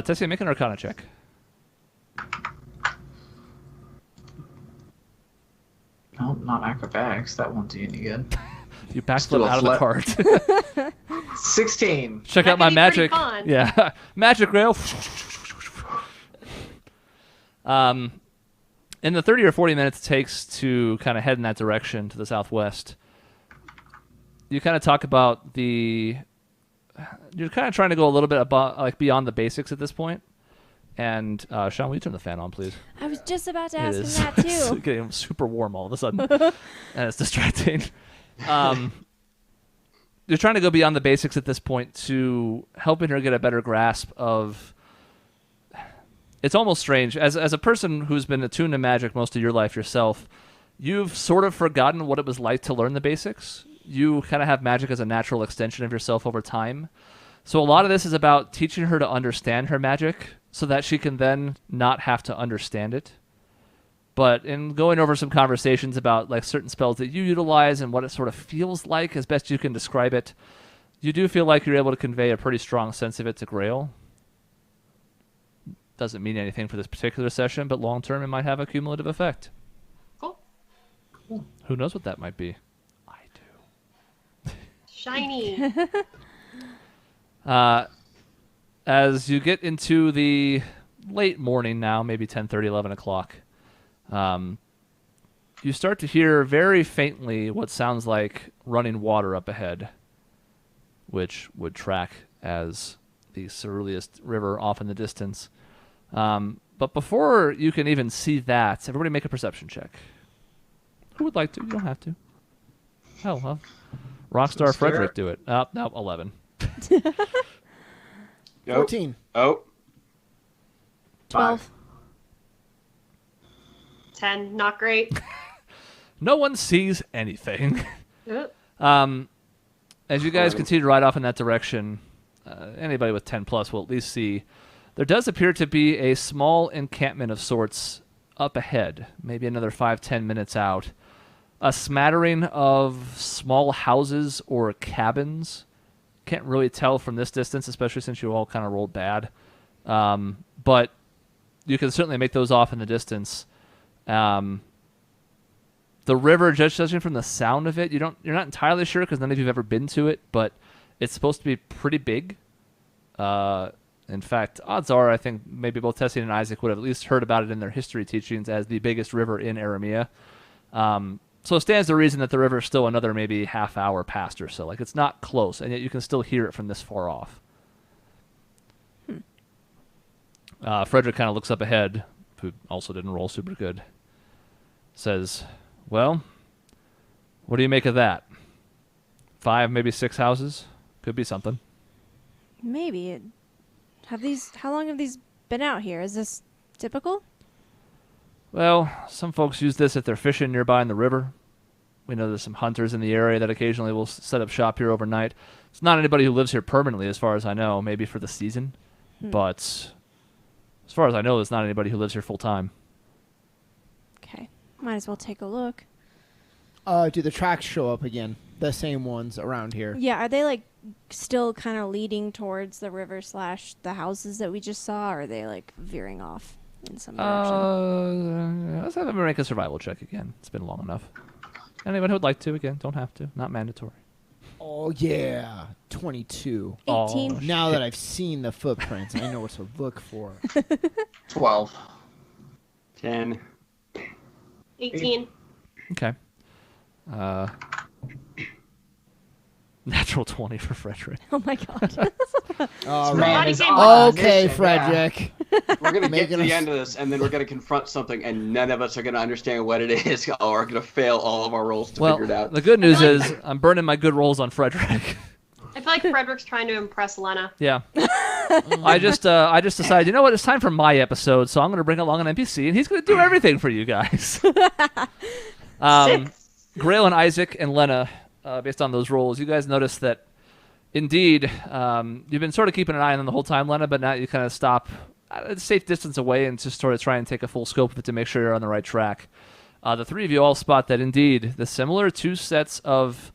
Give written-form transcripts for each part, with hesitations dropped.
Tessie, make an Arcana check. No, not acrobatics. That won't do you any good. You backflip out of the cart. 16. Check That out my could be pretty magic. fun. Yeah, magic rail. In the 30 or 40 minutes it takes to kind of head in that direction to the southwest, you kind of talk about you're kind of trying to go a little bit about, like, beyond the basics at this point. And Sean, will you turn the fan on, please? I was just about to It ask him is. that It's too. getting super warm all of a sudden, and it's distracting. You're trying to go beyond the basics at this point to helping her get a better grasp of. It's almost strange. As a person who's been attuned to magic most of your life yourself, you've sort of forgotten what it was like to learn the basics. You kind of have magic as a natural extension of yourself over time. So a lot of this is about teaching her to understand her magic so that she can then not have to understand it. But in going over some conversations about, like, certain spells that you utilize and what it sort of feels like as best you can describe it, you do feel like you're able to convey a pretty strong sense of it to Grail. Doesn't mean anything for this particular session, but long term it might have a cumulative effect. Cool. Who knows what that might be? I do. Shiny. As you get into the late morning now, maybe 10:30, 11 o'clock, you start to hear very faintly what sounds like running water up ahead, which would track as the Ceruleus River off in the distance. But before you can even see that, everybody make a perception check. Who would like to? You don't have to. Hell, huh? Rockstar Frederick, do it. Oh, no, 11. 14. Oh. 12. 10. Not great. No one sees anything. Oop. As you guys continue to ride off in that direction, anybody with 10 plus will at least see there does appear to be a small encampment of sorts up ahead, maybe another 5-10 minutes out. A smattering of small houses or cabins. Can't really tell from this distance, especially since you all kind of rolled bad. But you can certainly make those off in the distance. The river, just judging from the sound of it, you're not entirely sure because none of you have ever been to it, but it's supposed to be pretty big. In fact, odds are I think maybe both Tessie and Isaac would have at least heard about it in their history teachings as the biggest river in Aramea. So it stands to reason that the river is still another maybe half hour past or so. Like, it's not close, and yet you can still hear it from this far off. Frederick kind of looks up ahead, who also didn't roll super good. Says, well, what do you make of that? 5, maybe 6 houses? Could be something. Maybe. How long have these been out here? Is this typical? Well, some folks use this if they're fishing nearby in the river. We know there's some hunters in the area that occasionally will set up shop here overnight. It's not anybody who lives here permanently, as far as I know, maybe for the season. But as far as I know, there's not anybody who lives here full time. Okay. Might as well take a look. Do the tracks show up again? The same ones around here? Yeah, are they, like, still kind of leading towards the river / the houses that we just saw, or are they, like, veering off in some direction? Let's have him make a survival check again. It's been long enough. Anyone who would like to, again, don't have to. Not mandatory. Oh, yeah. 22. 18. Now that I've seen the footprints, I know what to look for. 12. 10. 18. Okay. Natural 20 for Frederick. Oh, my God. All Man right. is Okay, on Okay, mission, Frederick. We're going to get Making to the us- end of this, and then we're going to confront something, and none of us are going to understand what it is, or are going to fail all of our rolls to Well, figure it out. the good news is I'm burning my good rolls on Frederick. I feel like Frederick's trying to impress Lena. Yeah. I just decided, you know what? It's time for my episode, so I'm going to bring along an NPC, and he's going to do everything for you guys. Grail and Isaac and Lena, based on those rolls, you guys notice that, indeed, you've been sort of keeping an eye on them the whole time, Lena, but now you kind of stop at a safe distance away and just sort of try and take a full scope of it to make sure you're on the right track. The three of you all spot that, indeed, the similar 2 sets of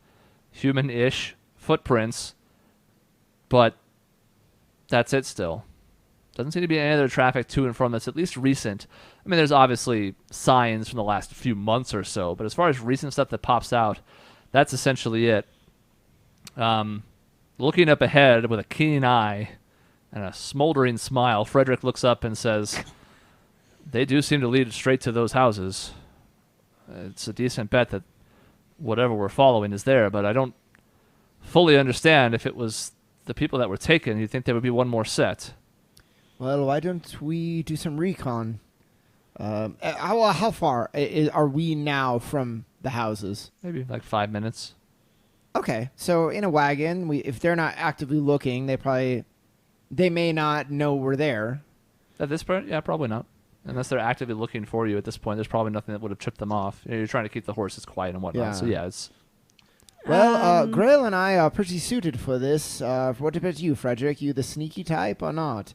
human-ish footprints, but that's it still. Doesn't seem to be any other traffic to and from that's at least recent. I mean, there's obviously signs from the last few months or so, but as far as recent stuff that pops out, that's essentially it. Looking up ahead with a keen eye and a smoldering smile, Frederick looks up and says, "They do seem to lead straight to those houses. It's a decent bet that whatever we're following is there, but I don't fully understand if it was the people that were taken. You'd think there would be one more set." Well, why don't we do some recon? How far are we now from the houses? Maybe like 5 minutes. Okay, so in a wagon, if they're not actively looking, they may not know we're there. At this point, yeah, probably not. Unless they're actively looking for you at this point, there's probably nothing that would have tripped them off. You're trying to keep the horses quiet and whatnot. Yeah. So yeah, it's Well, Grail and I are pretty suited for this. What about you, Frederick? You the sneaky type or not?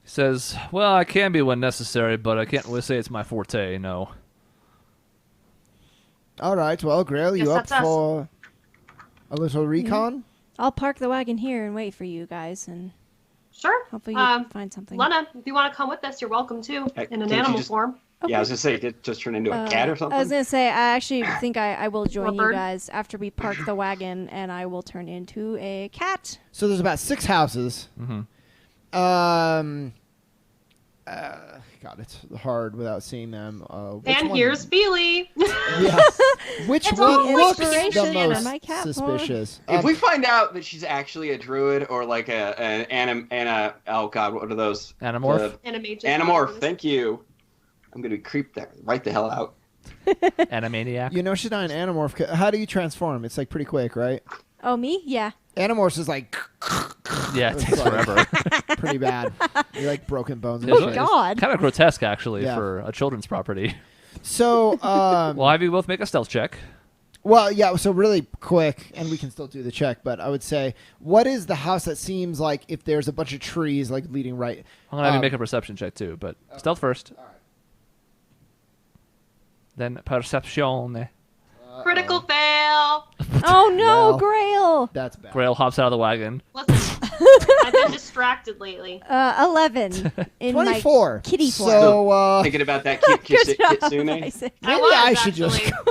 he says, "Well, I can be when necessary, but I can't really say it's my forte. No." All right, well, Grail, you Yes, up that's us. for a little recon? I'll park the wagon here and wait for you guys, and Sure. hopefully you can find something. Lena, if you want to come with us, you're welcome too, Hey, in an can't you animal just- form. Yeah, I was gonna say, it just turn into a cat or something. I was going to say, I actually think I will join you Leopard? guys after we park the wagon, and I will turn into a cat. So there's about 6 houses. Mm-hmm. God, it's hard without seeing them. Which And one- here's Feely. Yes. Which It's one all looks the inspiration for most my cat porn. suspicious? If we find out that she's actually a druid or like oh god, what are those? Animorph? Animorph. Thank you. I'm gonna creep that right the hell out. Animaniac? You know she's not an Animorph. How do you transform? It's like pretty quick, right? Oh, me? Yeah. Animorphs is like Yeah, it It's takes like- forever. pretty bad. You like broken bones and Oh, shit. God. Kind of grotesque, actually, Yeah. for a children's property. So, Well, have you both make a stealth check? well, yeah. So really quick, and we can still do the check. But I would say, what is the house that seems like if there's a bunch of trees like leading right? I'm going to have you make a perception check, too, but stealth first. All right. Then perception. Critical fail. Oh, no, Well. Grail. That's bad. Grail hops out of the wagon. Listen, I've been distracted lately. 11 in 24. my kitty form. So, Thinking about that Good job, kitsune. Isaac. maybe was, I should just. actually.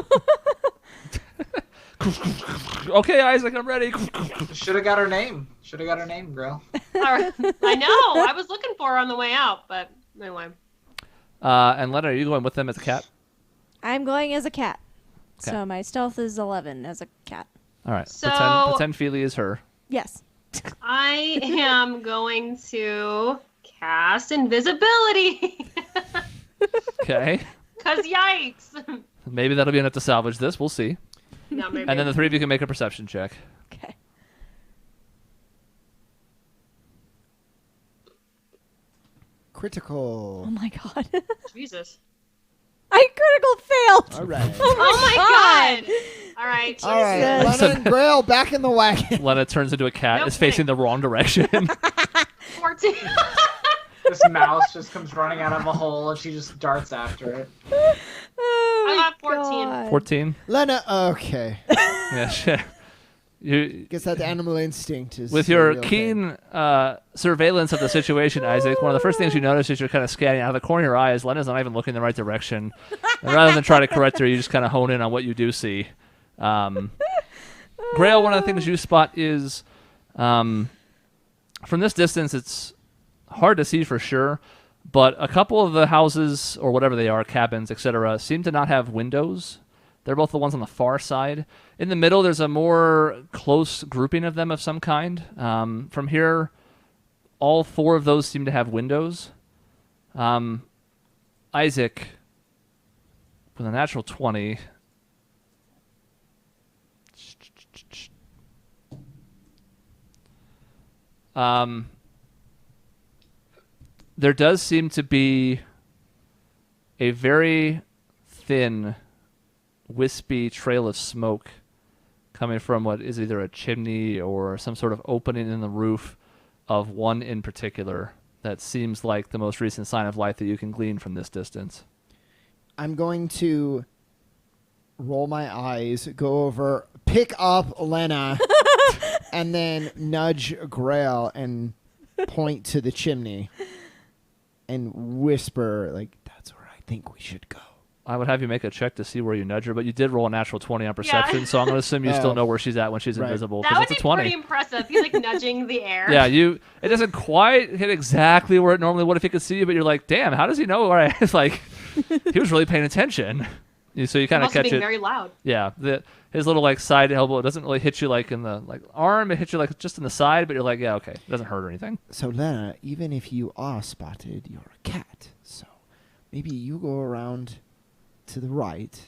Okay, Isaac, I'm ready. Should have got her name. Should have got her name, girl. All right. I know. I was looking for her on the way out, but anyway. And Lena, are you going with them as a cat? I'm going as a cat. Okay. So my stealth is 11 as a cat. All right. So- Pretend Feely is her. Yes. I am going to cast invisibility. Okay. Cause yikes. Maybe that'll be enough to salvage this. We'll see. No, maybe. And then the three of you can make a perception check. Okay. Critical. Oh my god. Jesus. I critical failed. All right. Oh my god. All right. All right. Jesus. Lena and Grail back in the wagon. Lena turns into a cat, No is facing the wrong direction. 14. This mouse just comes running out of a hole and she just darts after it. Oh I my got 14. God. 14. Lena, okay. Yeah, sure. You, Guess that animal instinct is. with a your real keen thing. surveillance of the situation, Isaac, one of the first things you notice is you're kind of scanning out of the corner of your eyes. Lena's not even looking in the right direction. And rather than try to correct her, you just kind of hone in on what you do see. Grail, one of the things you spot is from this distance, it's hard to see for sure, but a couple of the houses, or whatever they are, cabins, etc., seem to not have windows. They're both the ones on the far side. In the middle, there's a more close grouping of them of some kind. From here, all four of those seem to have windows. Isaac, with a natural 20. There does seem to be a very thin, wispy trail of smoke coming from what is either a chimney or some sort of opening in the roof of one in particular that seems like the most recent sign of life that you can glean from this distance. I'm going to roll my eyes, go over, pick up Lena, and then nudge Grail and point to the chimney and whisper, like, that's where I think we should go. I would have you make a check to see where you nudge her, but you did roll a natural 20 on perception, so I'm going to assume you still know where she's at when she's invisible. That would it's be a 20. pretty impressive. He's like nudging the air. Yeah, it doesn't quite hit exactly where it normally would if he could see you, but you're like, damn, how does he know where I It's like, he was really paying attention. So you kind of catch being it. very loud. Yeah, his little like side elbow, it doesn't really hit you like in the like arm, it hits you like just in the side, but you're like, yeah, okay, it doesn't hurt or anything. So, Lena, even if you are spotted, you're a cat. So maybe you go around to the right.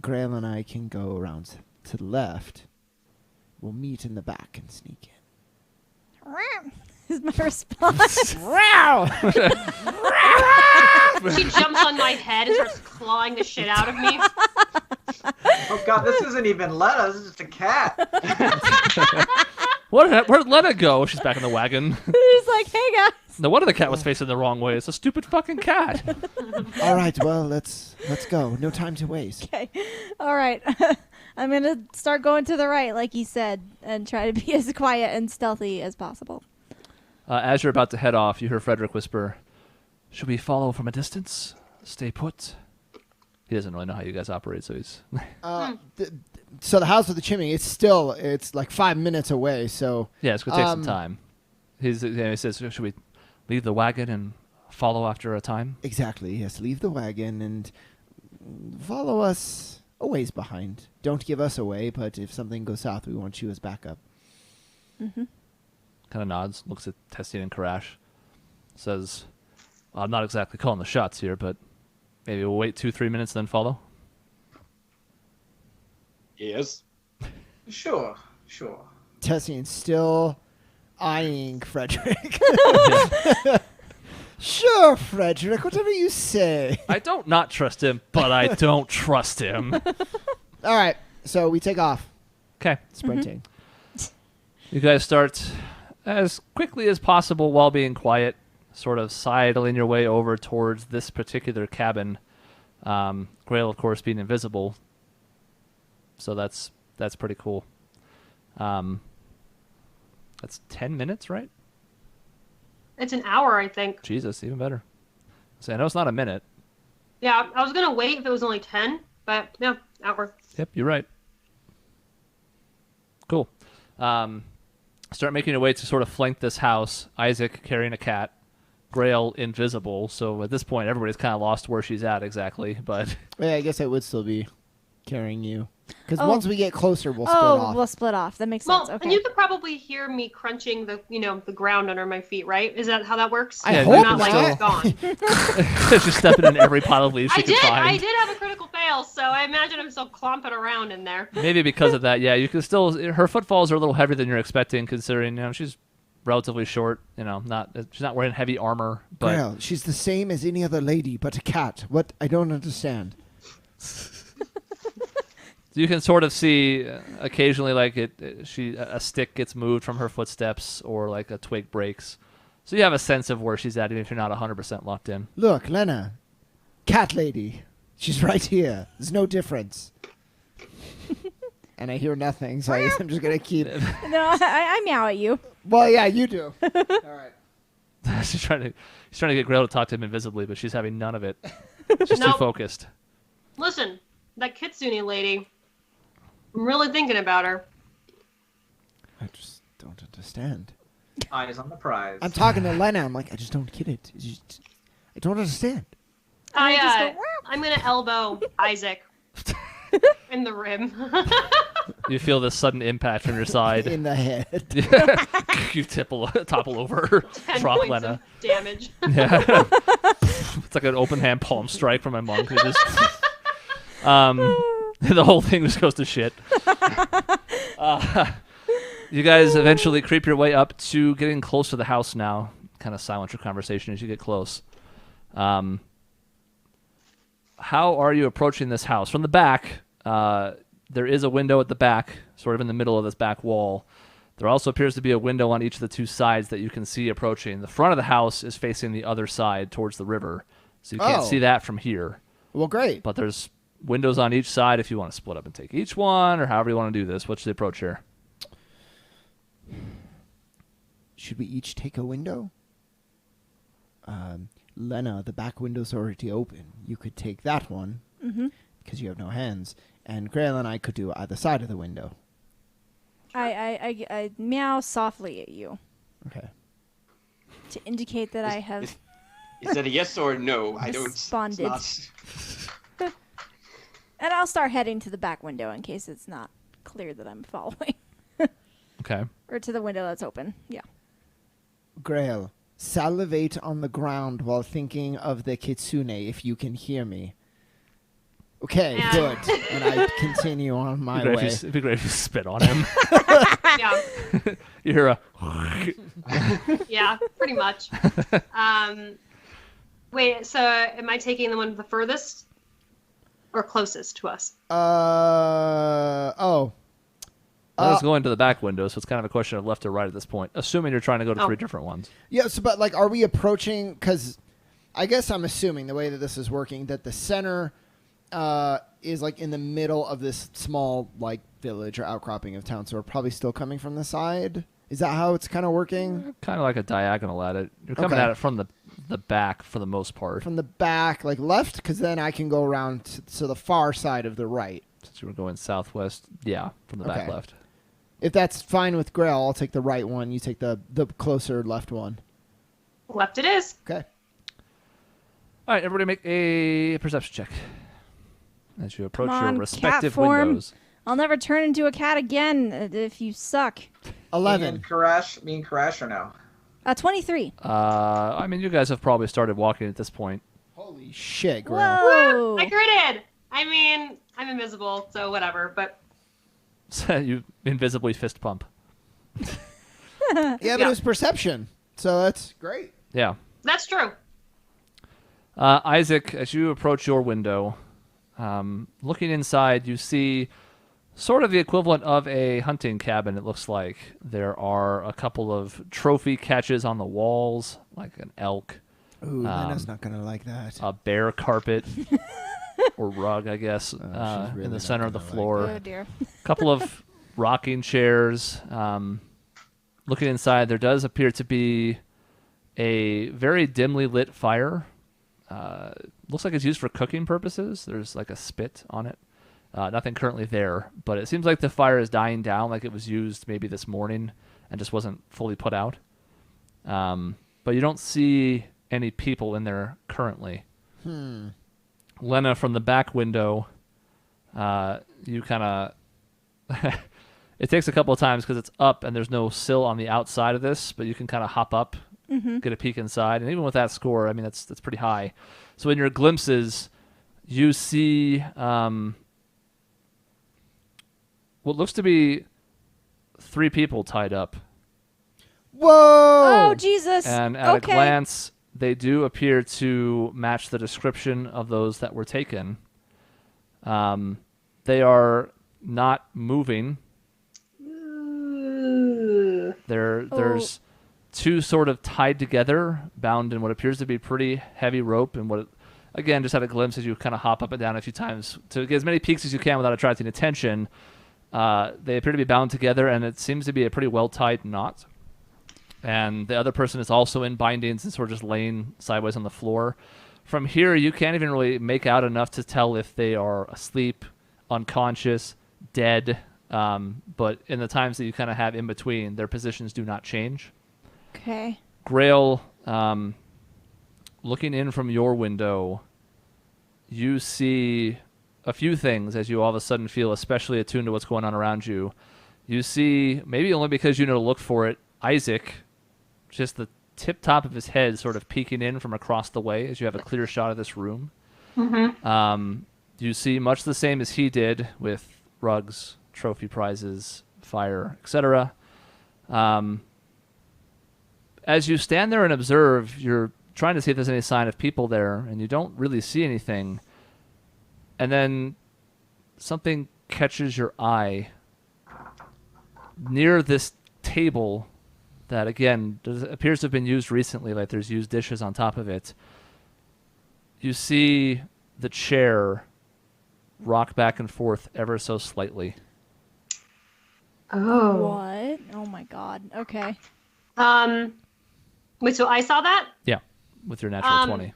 Grail and I can go around to the left. We'll meet in the back and sneak in. Is my response. She jumps on my head and starts clawing the shit out of me. Oh god, this isn't even Lena, this is just a cat. Where'd Lena go? She's back in the wagon. He's like, hey guys. No wonder the cat was facing the wrong way. It's a stupid fucking cat. All right, well, let's go. No time to waste. Okay. All right. I'm going to start going to the right, like you said, and try to be as quiet and stealthy as possible. As you're about to head off, you hear Frederick whisper, should we follow from a distance? Stay put? He doesn't really know how you guys operate, so he's... So the house with the chimney, it's like 5 minutes away, so... Yeah, it's going to take some time. He says, should we leave the wagon and follow after a time? Exactly, yes. Leave the wagon and follow us a ways behind. Don't give us away, but if something goes south, we want you as backup. Mm-hmm. Kind of nods, looks at Tessian and Karash, says, I'm not exactly calling the shots here, but maybe we'll wait 2-3 minutes and then follow? Yes. Sure. Tessian still eyeing Frederick. Sure, Frederick, whatever you say. I don't not trust him, but I don't trust him. All right, so we take off. Okay. Sprinting. You guys start as quickly as possible while being quiet, sort of sidling your way over towards this particular cabin. Grail, of course, being invisible. So that's pretty cool. That's 10 minutes, right? It's an hour, I think. Jesus, even better. So I know it's not a minute. Yeah, I was gonna wait if it was only 10, but yeah, hour. Yep, you're right. Cool. Start making your way to sort of flank this house. Isaac carrying a cat. Grail invisible. So at this point, everybody's kind of lost where she's at exactly. But Yeah, I guess I would still be carrying you. Because once we get closer, we'll split off. We'll split off. That makes Well, sense. Okay. and you could probably hear me crunching the ground under my feet, right? Is that how that works? I Yeah, hope I'm not not. like gone. she's stepping in every pile of leaves she can find. I did have a critical fail, so I imagine I'm still clomping around in there. Maybe because of that, yeah. You can still. Her footfalls are a little heavier than you're expecting, considering she's relatively short. She's not wearing heavy armor. But Grail, she's the same as any other lady, but a cat. What? I don't understand. you can sort of see occasionally, like a stick gets moved from her footsteps, or like a twig breaks. So you have a sense of where she's at, even if you're not 100% locked in. Look, Lena. Cat lady. She's right here. There's no difference. And I hear nothing, so I guess I'm just going to keep... No, I meow at you. Well, yeah, you do. All right. she's trying to get Grail to talk to him invisibly, but she's having none of it. She's too Nope. focused. Listen, that Kitsune lady, I'm really thinking about her. I just don't understand. Eyes on the prize. I'm talking to Lena. I'm like, I just don't get it. I don't understand. I'm gonna elbow Isaac in the rim. You feel this sudden impact from your side. In the head. You topple over, 10 drop points Lena. of damage. Yeah. It's like an open hand palm strike from my monk. It just, the whole thing just goes to shit. You guys eventually creep your way up to getting close to the house now. Kind of silence your conversation as you get close. How are you approaching this house? From the back, there is a window at the back, sort of in the middle of this back wall. There also appears to be a window on each of the two sides that you can see approaching. The front of the house is facing the other side towards the river, so you can't see that from here. Well, great. But there's windows on each side if you want to split up and take each one, or however you want to do this. What's the approach here? should we each take a window? Lena, the back window's already open. You could take that one because you have no hands, and Grail and I could do either side of the window. I meow softly at you Okay. to indicate that I have Is that a yes or no? I don't. Responded. It's not- and I'll start heading to the back window in case it's not clear that I'm following. Okay. Or to the window that's open. Yeah. Grail, salivate on the ground while thinking of the kitsune if you can hear me. Okay, Yeah. good. And I continue on my way. It'd be great if you spit on him. Yeah. You hear a. Yeah, pretty much. Wait, so am I taking the one the furthest or closest to us? I was going to the back window, so it's kind of a question of left or right at this point, assuming you're trying to go to Oh. 3 different ones. Yes, but like, are we approaching? Because I guess I'm assuming the way that this is working that the center is like in the middle of this small like village or outcropping of town. So we're probably still coming from the side. Is that how it's kind of working? Kind of like a diagonal at it. You're coming Okay. at it from the back for the most part. From the back, like left, because then I can go around to the far side of the right. Since you were going southwest, yeah, from the back Okay. left. If that's fine with Grail, I'll take the right one. You take the closer left one. Left it is. Okay. All right, everybody make a perception check as you approach Come your on, respective cat form. windows. I'll never turn into a cat again if you suck. 11. Me and Koresh or no? 23. I mean, you guys have probably started walking at this point. Holy shit, Grail. Whoa! I critted. I mean, I'm invisible, so whatever. But So you invisibly fist pump. Yeah, but it was perception. So that's great. Yeah. that's true. Isaac, as you approach your window, looking inside, you see sort of the equivalent of a hunting cabin, it looks like. There are a couple of trophy catches on the walls, like an elk, Ooh, Lena's not going to like that. a bear carpet, or rug, I guess, she's in really the not center of the gonna like floor. Oh dear. A couple of rocking chairs. Looking inside, there does appear to be a very dimly lit fire. Looks like it's used for cooking purposes. There's like a spit on it. Nothing currently there, but it seems like the fire is dying down, like it was used maybe this morning and just wasn't fully put out. But you don't see any people in there currently. Lena, from the back window, you kind of... It takes a couple of times because it's up and there's no sill on the outside of this, but you can kind of hop up, get a peek inside. And even with that score, I mean, that's pretty high. So in your glimpses, you see what looks to be 3 people tied up. Whoa! Oh, Jesus. And at okay. a glance, they do appear to match the description of those that were taken. They are not moving. Ooh. There's 2 sort of tied together, bound in what appears to be pretty heavy rope, and what, again, just had a glimpse as you kind of hop up and down a few times to get as many peeks as you can without attracting attention. They appear to be bound together, and it seems to be a pretty well-tied knot. And the other person is also in bindings and sort of just laying sideways on the floor. From here, you can't even really make out enough to tell if they are asleep, unconscious, dead. But in the times that you kind of have in between, their positions do not change. Okay. Grail, looking in from your window, you see a few things as you all of a sudden feel especially attuned to what's going on around you. You see, maybe only because you know to look for it, Isaac, just the tip top of his head sort of peeking in from across the way as you have a clear shot of this room. You see much the same as he did with rugs, trophy prizes, fire, etc. As you stand there and observe, you're trying to see if there's any sign of people there, and you don't really see anything. And then something catches your eye near this table that, again, appears to have been used recently, like there's used dishes on top of it. You see the chair rock back and forth ever so slightly. Oh. What? Oh my god. Okay. Wait, so I saw that? Yeah, with your natural 20.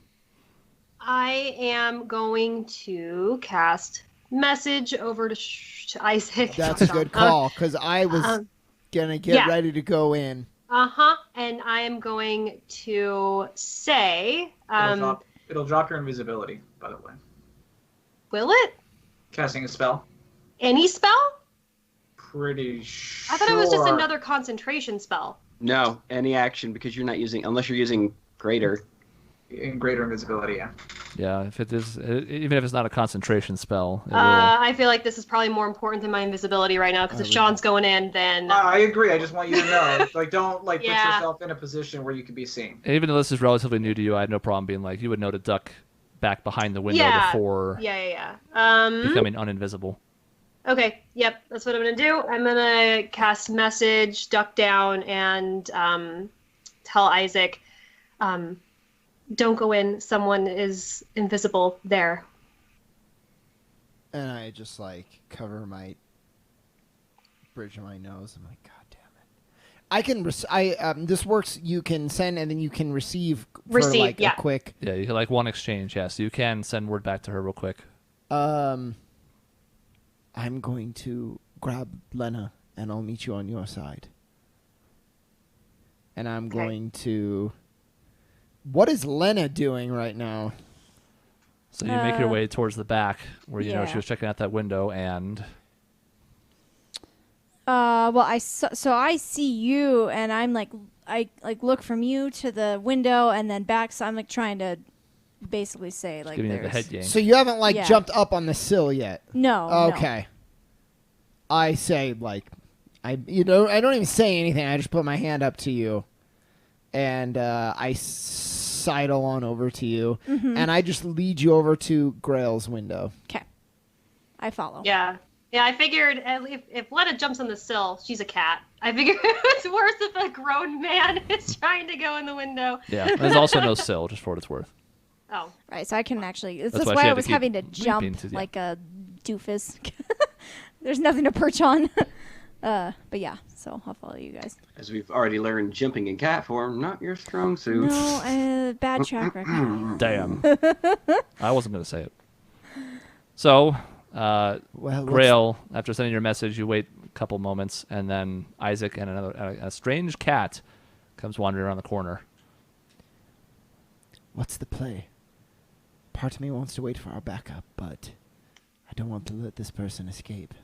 I am going to cast message over to, to Isaac. That's a good call, because I was going to get yeah. ready to go in. And I am going to say... It'll drop your invisibility, by the way. Will it? Casting a spell. Any spell? Pretty sure. I thought it was just another concentration spell. No, any action, because you're not using, unless you're using greater. In greater invisibility, yeah. Yeah, if it is, even if it's not a concentration spell, it will. I feel like this is probably more important than my invisibility right now, because if Sean's going in, then... I agree. I just want you to know. Like, don't put yourself in a position where you could be seen. Even though this is relatively new to you, I had no problem being like, you would know to duck back behind the window before becoming uninvisible. Okay, yep, that's what I'm going to do. I'm going to cast message, duck down, and tell Isaac, don't go in. Someone is invisible there. And I just, like, cover my bridge of my nose. I'm like, God damn it. I can, this works, you can send and then you can receive for, like, a quick... Yeah, you can, like, one exchange, yeah, so you can send word back to her real quick. I'm going to grab Lena, and I'll meet you on your side. And I'm going to... What is Lena doing right now? So you make your way towards the back, where you know she was checking out that window, and... Well, I see you, and I'm like, I like look from you to the window, and then back. So I'm like trying to basically say like, giving you the head yank. So you haven't like jumped up on the sill yet? No. Okay. No. I say like, I don't even say anything. I just put my hand up to you, and I sidle on over to you, and I just lead you over to Grail's window. Okay. I follow. Yeah. Yeah, I figured if Lena jumps on the sill, she's a cat. I figured it's worse if a grown man is trying to go in the window. Yeah, there's also no sill, just for what it's worth. Oh. Right, so I can actually... That's why why I was having to jump like a doofus. There's nothing to perch on. But yeah, so I'll follow you guys. As we've already learned, jumping in cat form, not your strong suit. No, bad track record. Damn. I wasn't going to say it. So... Grail, after sending your message, you wait a couple moments, and then Isaac and a strange cat comes wandering around the corner. What's the play? Part of me wants to wait for our backup, but I don't want to let this person escape.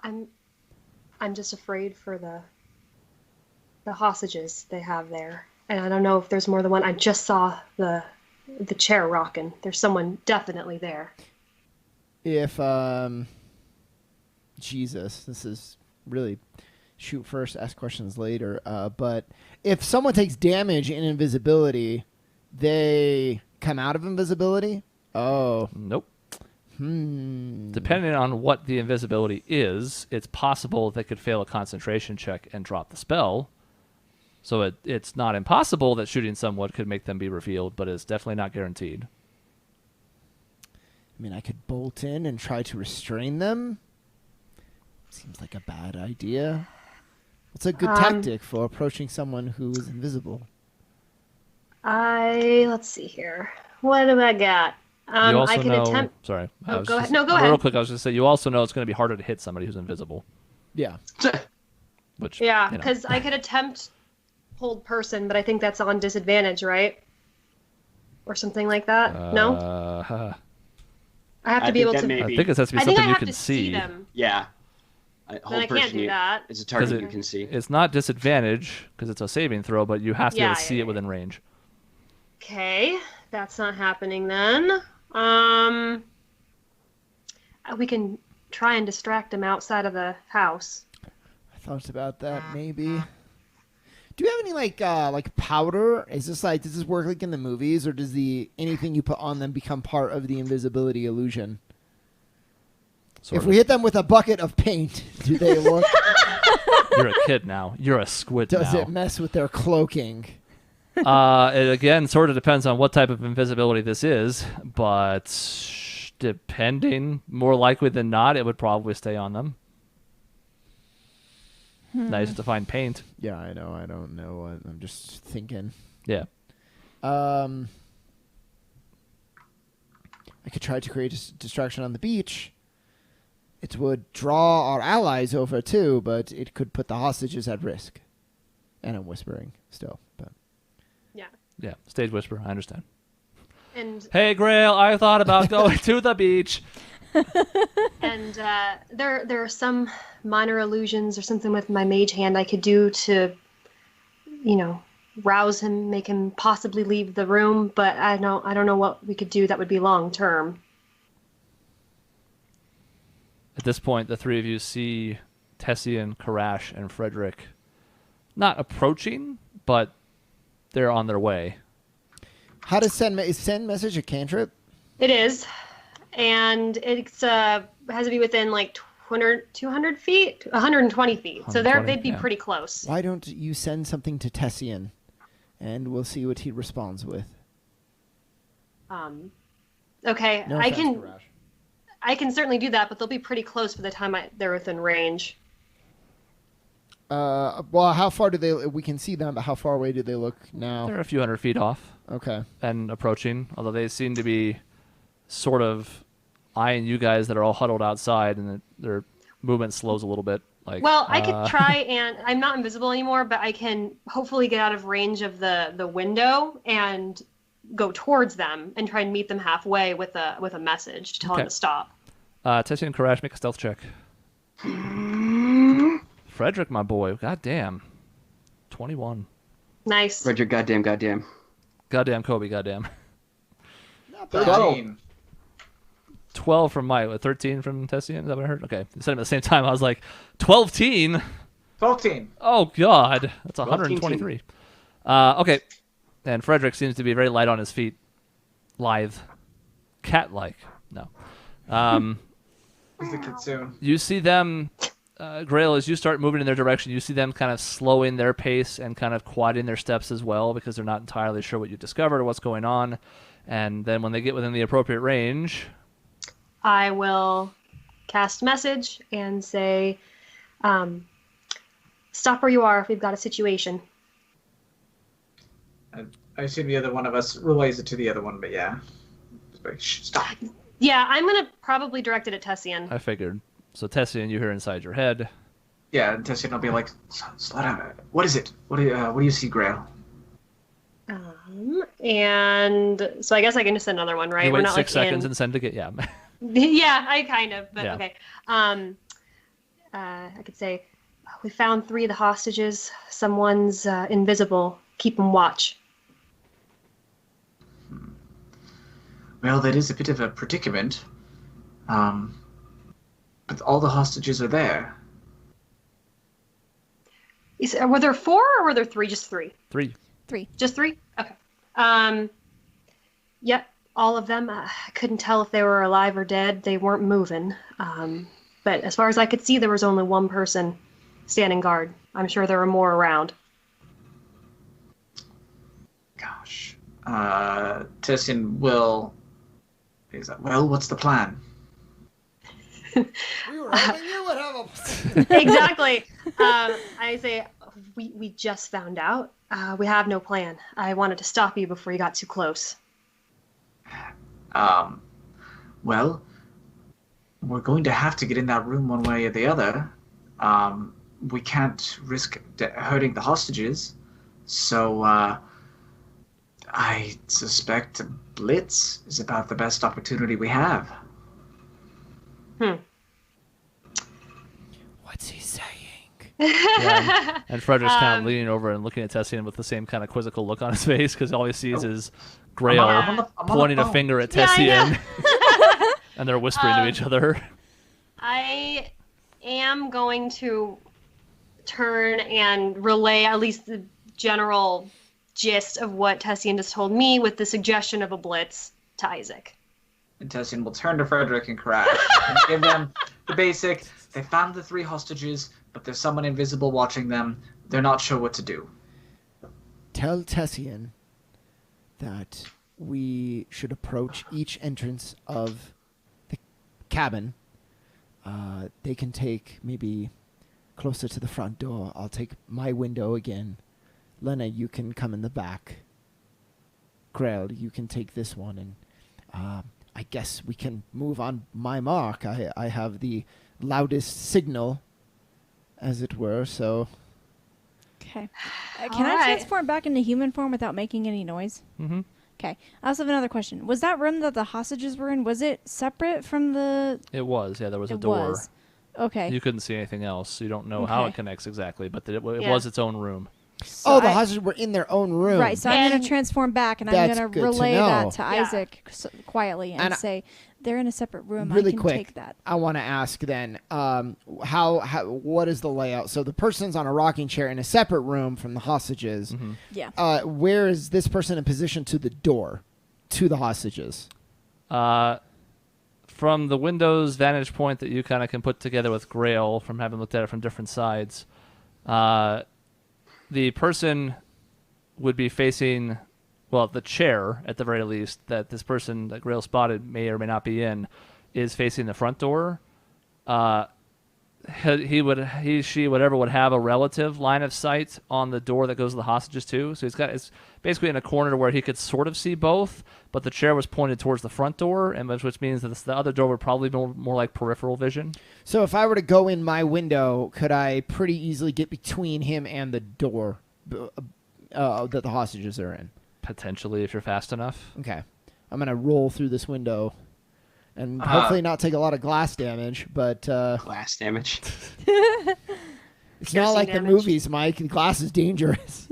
I'm just afraid for the hostages they have there, and I don't know if there's more than one. I just saw the chair rocking. There's someone definitely there. If Jesus, this is really shoot first, ask questions later. But if someone takes damage in invisibility, they come out of invisibility? Oh. Nope. Depending on what the invisibility is, it's possible they could fail a concentration check and drop the spell. So it's not impossible that shooting someone could make them be revealed, but it's definitely not guaranteed. I mean, I could bolt in and try to restrain them. Seems like a bad idea. What's a good tactic for approaching someone who is invisible? Let's see here. What have I got? You also I can attempt. Sorry. Oh, go ahead. No, go ahead. Real quick, I was going to say, you also know it's going to be harder to hit somebody who's invisible. Yeah. Which, yeah, because I could attempt hold person, but I think that's on disadvantage, right? Or something like that. No. I have to be able to. I think it has to be something you can see. Them. Yeah. Then I can't do that. It's a target you can see. It's not disadvantage because it's a saving throw, but you have to be able to see it within range. Okay, that's not happening then. We can try and distract him outside of the house. I thought about that maybe. Do you have any like powder? Is this like, does this work like in the movies, or does anything you put on them become part of the invisibility illusion? If we hit them with a bucket of paint, do they look? You're a kid now. You're a squid now. Does it mess with their cloaking? It again sort of depends on what type of invisibility this is, but depending, more likely than not, it would probably stay on them. Nice to find paint. Yeah, I know. I don't know. I'm just thinking. Yeah. I could try to create a distraction on the beach. It would draw our allies over too, but it could put the hostages at risk. And I'm whispering still, but Yeah. Yeah. Stage whisper. I understand. And Hey, Grail, I thought about going to the beach. and there are some minor illusions or something with my mage hand I could do to, rouse him, make him possibly leave the room. But I don't know what we could do that would be long term. At this point, the three of you see Tessian, Karash, and Frederick not approaching, but they're on their way. how does is send message a cantrip? It is, and it's has to be within like 200 feet, 120 feet. So 120, they'd be yeah. pretty close. Why don't you send something to Tessian, and we'll see what he responds with. Okay, No I offense, can. Karash. I can certainly do that, but they'll be pretty close by the time they're within range. Well, how far do they? We can see them, but how far away do they look now? They're a few hundred feet off Okay. and approaching, although they seem to be sort of eyeing you guys that are all huddled outside, and their movement slows a little bit. Like, Well, I could try, and I'm not invisible anymore, but I can hopefully get out of range of the window and go towards them and try and meet them halfway with a message to tell them Okay. to stop. Tessian and Karash, make a stealth check. Frederick, my boy, goddamn, 21. Nice. Roger, goddamn. Goddamn Kobe, goddamn. Not bad. 13. 12 from Mike, 13 from Tessian. Is that what I heard? Okay, they said them at the same time. I was like, 12-teen? 12. Oh God, that's 12-teen. 123. Okay, and Frederick seems to be very light on his feet, lithe, cat-like. No. He's the kitsune. You see them, Grail, as you start moving in their direction, you see them kind of slowing their pace and kind of quieting their steps as well, because they're not entirely sure what you discovered or what's going on. And then when they get within the appropriate range, I will cast message and say, stop where you are if we've got a situation. I assume the other one of us relays it to the other one, but yeah. Just like, shh, stop. Yeah, I'm going to probably direct it at Tessian. I figured. So Tessian, you hear inside your head. Yeah, and Tessian will be like, slow down. What is it? What do you see, Grail? And so I guess I can just send another one, right? You We're wait not 6 like seconds in... and send it. Yeah. Yeah, I kind of, but Yeah. okay. I could say, we found 3 of the hostages. Someone's invisible. Keep them watch. Well, that is a bit of a predicament. But all the hostages are there. Were there 4 or were there 3? Just 3? 3. 3. Just 3? Okay. Yep, all of them. I couldn't tell if they were alive or dead. They weren't moving. But as far as I could see, there was only one person standing guard. I'm sure there were more around. Gosh. Tessian will... Well, what's the plan? We were hoping you would have a... Exactly. I say, we just found out. We have no plan. I wanted to stop you before you got too close. Well, we're going to have to get in that room one way or the other. We can't risk hurting the hostages. So, I suspect a blitz is about the best opportunity we have. What's he saying? Yeah. And Frederick's kind of leaning over and looking at Tessian with the same kind of quizzical look on his face, because all he sees is Grail I'm on the pointing a phone. finger at Yeah, I Tessian, and they're whispering to each other. I am going to turn and relay at least the general gist of what Tessian just told me with the suggestion of a blitz to Isaac. And Tessian will turn to Frederick and Crash and give them the basic. They found the 3 hostages, but there's someone invisible watching them. They're not sure what to do. Tell Tessian that we should approach each entrance of the cabin. They can take maybe closer to the front door. I'll take my window again. Lena, you can come in the back. Grail, you can take this one, and I guess we can move on my mark. I have the loudest signal, as it were, so... Okay. Can I transform back into human form without making any noise? Mm-hmm. Okay. I also have another question. Was that room that the hostages were in, was it separate from the... It was, yeah, there was a It door. was. Okay. You couldn't see anything else, so you don't know how it Okay. connects exactly, but it was its own room. So the hostages were in their own room. Right, so I'm going to transform back, and I'm That's going good to to relay know. that to Yeah. Isaac quietly and say, they're in a separate room. Really I can quick, take that. I want to ask then, what is the layout? So the person's on a rocking chair in a separate room from the hostages. Mm-hmm. Yeah. Where is this person in position to the door, to the hostages? From the window's vantage point that you kind of can put together with Grail from having looked at it from different sides, the person would be facing, well, the chair at the very least that this person that Grail spotted may or may not be in is facing the front door. She, whatever, would have a relative line of sight on the door that goes to the hostages too. So it's basically in a corner where he could sort of see both, but the chair was pointed towards the front door, and which means that the other door would probably be more like peripheral vision. So if I were to go in my window, could I pretty easily get between him and the door that the hostages are in? Potentially, if you're fast enough. Okay. I'm going to roll through this window and hopefully not take a lot of glass damage, but... Glass damage. It's not like damage. the movies, Mike. The glass is dangerous.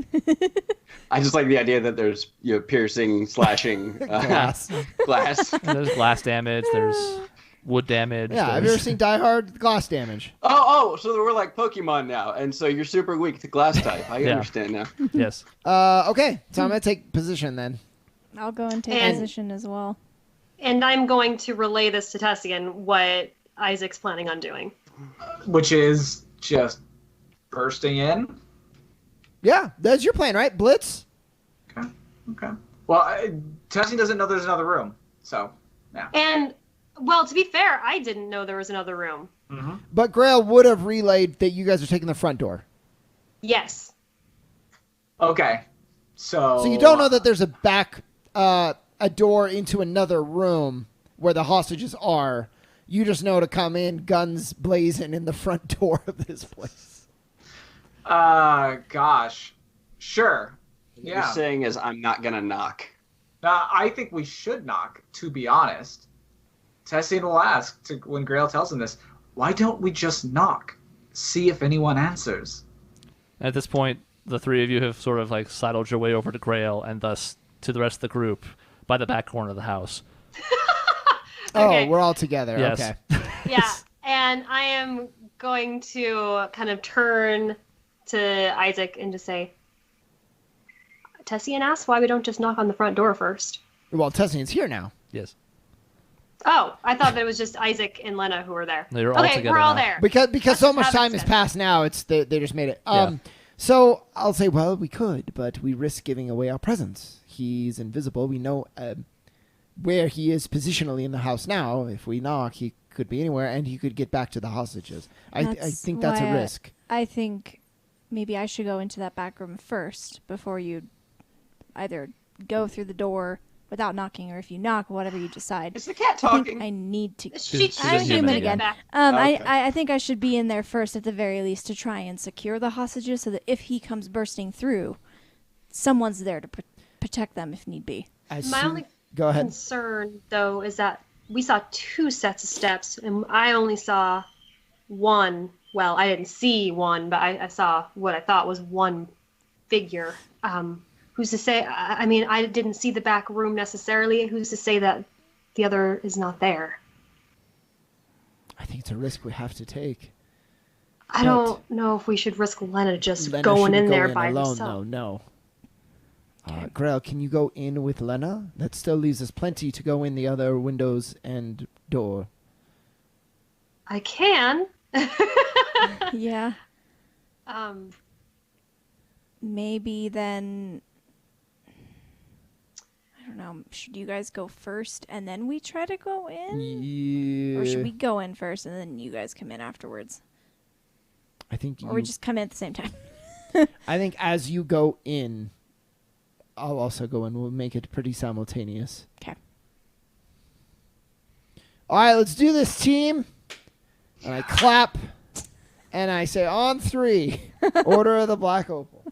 I just like the idea that there's piercing, slashing Glass. glass. And there's glass damage, there's wood damage. Yeah, have you ever seen Die Hard? Glass damage. Oh, so we're like Pokemon now, and so you're super weak to glass type. I understand now. Yes. Okay, so I'm going to take position then. I'll go and take And- position as well. And I'm going to relay this to Tessian, what Isaac's planning on doing. Which is just bursting in. Yeah, that's your plan, right? Blitz? Okay. Well, Tessie doesn't know there's another room, so yeah. And, well, to be fair, I didn't know there was another room. Mm-hmm. But Grail would have relayed that you guys are taking the front door. Yes. Okay. So So you don't know that there's a door into another room where the hostages are. You just know to come in, guns blazing in the front door of this place. Gosh. Sure. What Yeah. you're saying is I'm not gonna knock. I think we should knock, to be honest. Tessian will ask when Grail tells him this, why don't we just knock? See if anyone answers. At this point, the three of you have sort of like sidled your way over to Grail and thus to the rest of the group by the back corner of the house. Okay. Oh, we're all together. Yes. Okay. Yeah. And I am going to kind of turn to Isaac and just say, Tessian asked why we don't just knock on the front door first. Well, Tessian's here now. Yes. Oh, I thought that it was just Isaac and Lena who were there. No, you're all okay, together we're all now. there. Because so Let's much have time it has then. passed now, they just made it. Yeah. So I'll say, well, we could, but we risk giving away our presence. He's invisible. We know where he is positionally in the house now. If we knock, he could be anywhere, and he could get back to the hostages. I think that's a why risk. I think maybe I should go into that back room first before you either go through the door without knocking, or if you knock, whatever you decide. Is the cat I think talking? I need to. She's I'm a human again. Back. Okay. I think I should be in there first at the very least to try and secure the hostages so that if he comes bursting through, someone's there to protect them if need be. My only Go ahead. concern, though, is that we saw 2 sets of steps, and I only saw one. Well, I didn't see one, but I saw what I thought was one figure. Who's to say? I mean, I didn't see the back room necessarily. Who's to say that the other is not there? I think it's a risk we have to take. I don't know if we should risk Lena just Lena going in shouldn't there go by alone. herself. No. Grail, can you go in with Lena? That still leaves us plenty to go in the other windows and door. I can. Yeah. Um, Maybe then. I don't know. Should you guys go first and then we try to go in? Yeah. Or should we go in first and then you guys come in afterwards? I think Or we just come in at the same time. I think as you go in, I'll also go in. We'll make it pretty simultaneous. Okay. All right, let's do this, team. And I clap, and I say, on 3, Order of the Black Opal.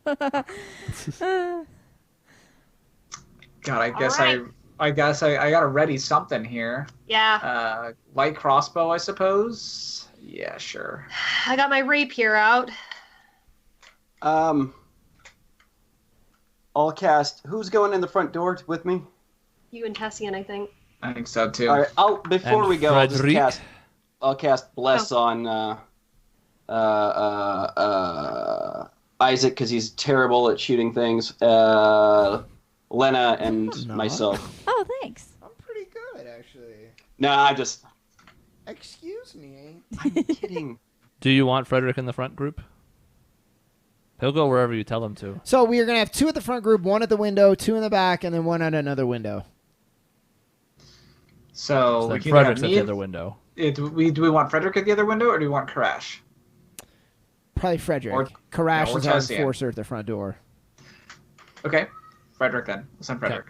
God, I guess right. I gotta ready something here. Yeah. Light crossbow, I suppose. Yeah, sure. I got my rapier out. I'll cast. Who's going in the front door with me? You and Tessian, I think. I think so too. All right. Before And we go, Frederic? I'll cast bless on Isaac because he's terrible at shooting things. Lena and No. myself. Oh, thanks. I'm pretty good, actually. No, I just. Excuse me. I'm kidding. Do you want Frederick in the front group? He'll go wherever you tell him to. So we are going to have 2 at the front group, 1 at the window, 2 in the back, and then 1 at another window. So So we then can Frederick's have at me the and- other window. do we want Frederick at the other window, or do we want Karash? Probably Frederick. Or- Karash or is our Tessian. enforcer at the front door. Okay, Frederick then. We'll send Frederick.